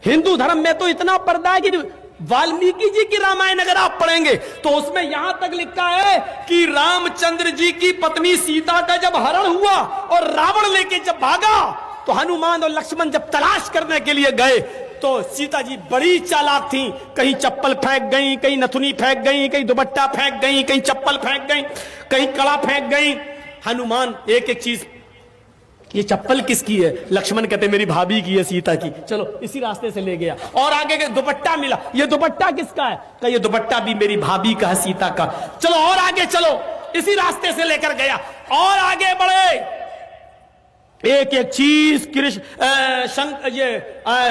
हिंदू धर्म में तो इतना पर्दा है कि वाल्मीकि जी की रामायण अगर आप पढ़ेंगे तो उसमें यहां तक लिखा है कि रामचंद्र जी की पत्नी सीता का जब हरण हुआ और रावण लेके जब भागा तो हनुमान और लक्ष्मण जब तलाश करने के लिए गए तो सीता जी बड़ी चालाक थी। कहीं चप्पल फेंक गई, कहीं नथुनी फेंक गई, कहीं दुपट्टा फेंक गई, कहीं चप्पल फेंक गई, कहीं कड़ा फेंक गई। हनुमान एक एक चीज, ये चप्पल किसकी है? लक्ष्मण कहते मेरी भाभी की है, सीता की। चलो इसी रास्ते से ले गया। और आगे के दुपट्टा मिला, ये दुपट्टा किसका है? कहा ये दुपट्टा भी मेरी भाभी का है, सीता का। चलो और आगे चलो, इसी रास्ते से लेकर गया। और आगे बढ़े, एक एक चीज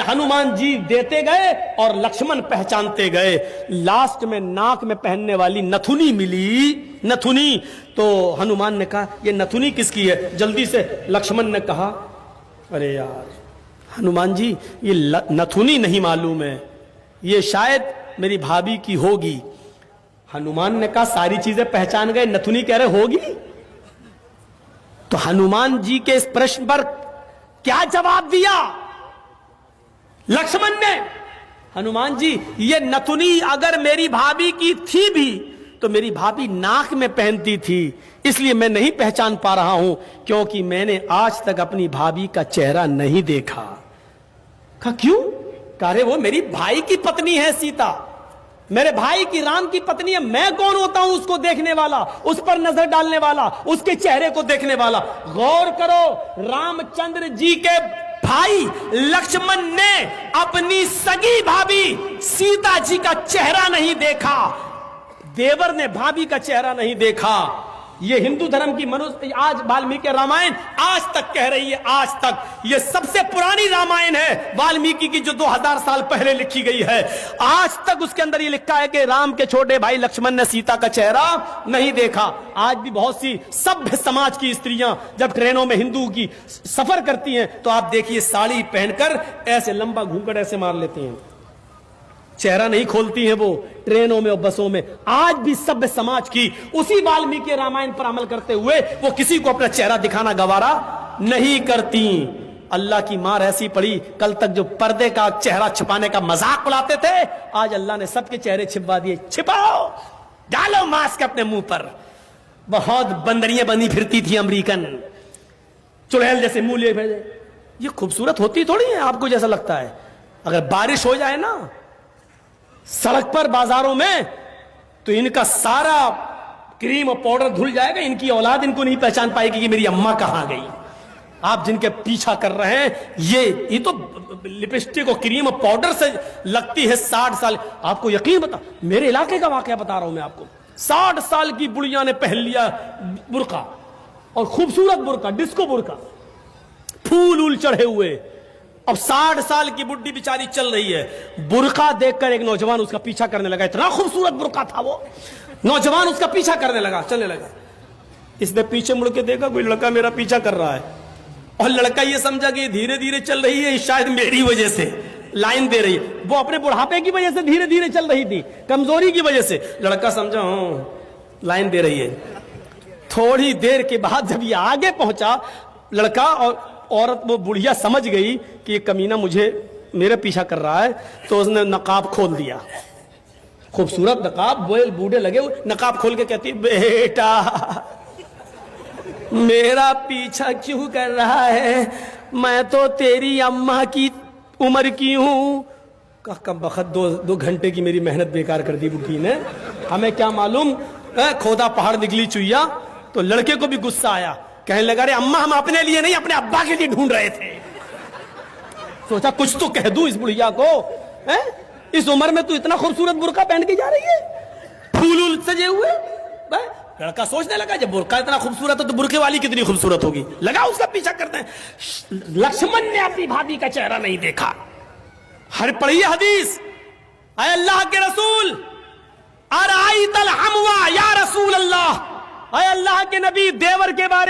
हनुमान जी देते गए और लक्ष्मण पहचानते गए। लास्ट में नाक में पहनने वाली नथुनी मिली, नथुनी। तो हनुमान ने कहा ये नथुनी किसकी है? जल्दी से लक्ष्मण ने कहा अरे यार हनुमान जी ये नथुनी नहीं मालूम है, ये शायद मेरी भाभी की होगी। हनुमान ने कहा सारी चीजें पहचान गए, नथुनी कह रहे होगी। तो हनुमान जी के इस प्रश्न पर क्या जवाब दिया लक्ष्मण ने? हनुमान जी ये नथुनी अगर मेरी भाभी की थी भी तो मेरी भाभी नाक में पहनती थी, इसलिए मैं नहीं पहचान पा रहा हूं, क्योंकि मैंने आज तक अपनी भाभी का चेहरा नहीं देखा। कहा क्यों? कह वो मेरी भाई की पत्नी है सीता, मेरे भाई की राम की पत्नी है। मैं कौन होता हूं उसको देखने वाला, उस पर नजर डालने वाला, उसके चेहरे को देखने वाला? गौर करो, रामचंद्र जी के भाई लक्ष्मण ने अपनी सगी भाभी सीता जी का चेहरा नहीं देखा, देवर ने भाभी का चेहरा नहीं देखा। ये हिंदू धर्म की मनुष्य आज वाल्मीकि रामायण आज तक कह रही है, आज तक ये सबसे पुरानी रामायण है वाल्मीकि की, जो 2000 साल पहले लिखी गई है। आज तक उसके अंदर ये लिखा है कि राम के छोटे भाई लक्ष्मण ने सीता का चेहरा नहीं देखा। आज भी बहुत सी सभ्य समाज की स्त्रियां जब ट्रेनों में हिंदू की सफर करती हैं तो आप देखिए साड़ी पहनकर ऐसे लंबा घूंघट ऐसे मार लेती हैं, चेहरा नहीं खोलती हैं वो ट्रेनों में और बसों में। आज भी सभ्य समाज की उसी वाल्मीकि रामायण पर अमल करते हुए वो किसी को अपना चेहरा दिखाना गवारा नहीं करती। अल्लाह की मार ऐसी पड़ी, कल तक जो पर्दे का चेहरा छिपाने का मजाक उड़ाते थे, आज अल्लाह ने सबके चेहरे छिपवा दिए। छिपाओ, डालो मास्क अपने मुंह पर। बहुत बंदरियां बनी फिरती थी अमेरिकन, चुड़ैल जैसे मुंह लिए भेजे। ये खूबसूरत होती थोड़ी है आपको जैसा लगता है। अगर बारिश हो जाए ना सड़क पर बाजारों में तो इनका सारा क्रीम और पाउडर धुल जाएगा, इनकी औलाद इनको नहीं पहचान पाएगी कि मेरी अम्मा कहां गई। आप जिनके पीछा कर रहे हैं ये तो लिपस्टिक और क्रीम और पाउडर से लगती है 60 साल। आपको यकीन बता, मेरे इलाके का वाकया बता रहा हूं मैं आपको। 60 साल की बुढ़िया ने पहन लिया बुर्का, और खूबसूरत बुर्का, डिस्को बुर्का, फूल उल चढ़े हुए। अब 60 साल की बुढ़ी बेचारी चल रही है, बुर्का देखकर एक नौजवान उसका पीछा करने लगा। इतना खूबसूरत बुर्का था वो, नौजवान उसका पीछा करने लगा, चलने लगा। इसने पीछे मुड़ के देखा कोई लड़का मेरा पीछा कर रहा है, और लड़का ये समझा कि धीरे धीरे चल रही है, शायद मेरी वजह से लाइन दे रही है। वो अपने बुढ़ापे की वजह से धीरे धीरे चल रही थी, कमजोरी की वजह से। लड़का समझा लाइन दे रही है। थोड़ी देर के बाद जब ये आगे पहुंचा, लड़का और औरत, वो बुढ़िया समझ गई कि ये कमीना मुझे मेरे पीछा कर रहा है, तो उसने नकाब खोल दिया। खूबसूरत नकाब, बूढ़े लगे, नकाब खोल के कहती बेटा मेरा पीछा क्यों कर रहा है, मैं तो तेरी अम्मा की उम्र की हूं। कम बखत दो घंटे की मेरी मेहनत बेकार कर दी बुढ़ी ने। हमें क्या मालूम खोदा पहाड़ निकली चुईया। तो लड़के को भी गुस्सा आया, कहने लगा अरे अम्मा हम अपने लिए नहीं अपने अब्बा के लिए ढूंढ रहे थे। सोचा कुछ तो कह दूं इस बुढ़िया को, इस उम्र में तू इतना खूबसूरत बुर्का पहन के जा रही है, फूल सजे हुए। लड़का सोचने लगा जब बुर्का इतना खूबसूरत है तो बुर्के वाली कितनी खूबसूरत होगी, लगा उसका पीछा करते हैं। लक्ष्मण ने अपनी भाभी का चेहरा नहीं देखा। हर पढ़ी हदीस, अय अल्लाह के रसूल अराइतल हमवा या रसूल अल्लाह, अय अल्लाह के नबी देवर के बारे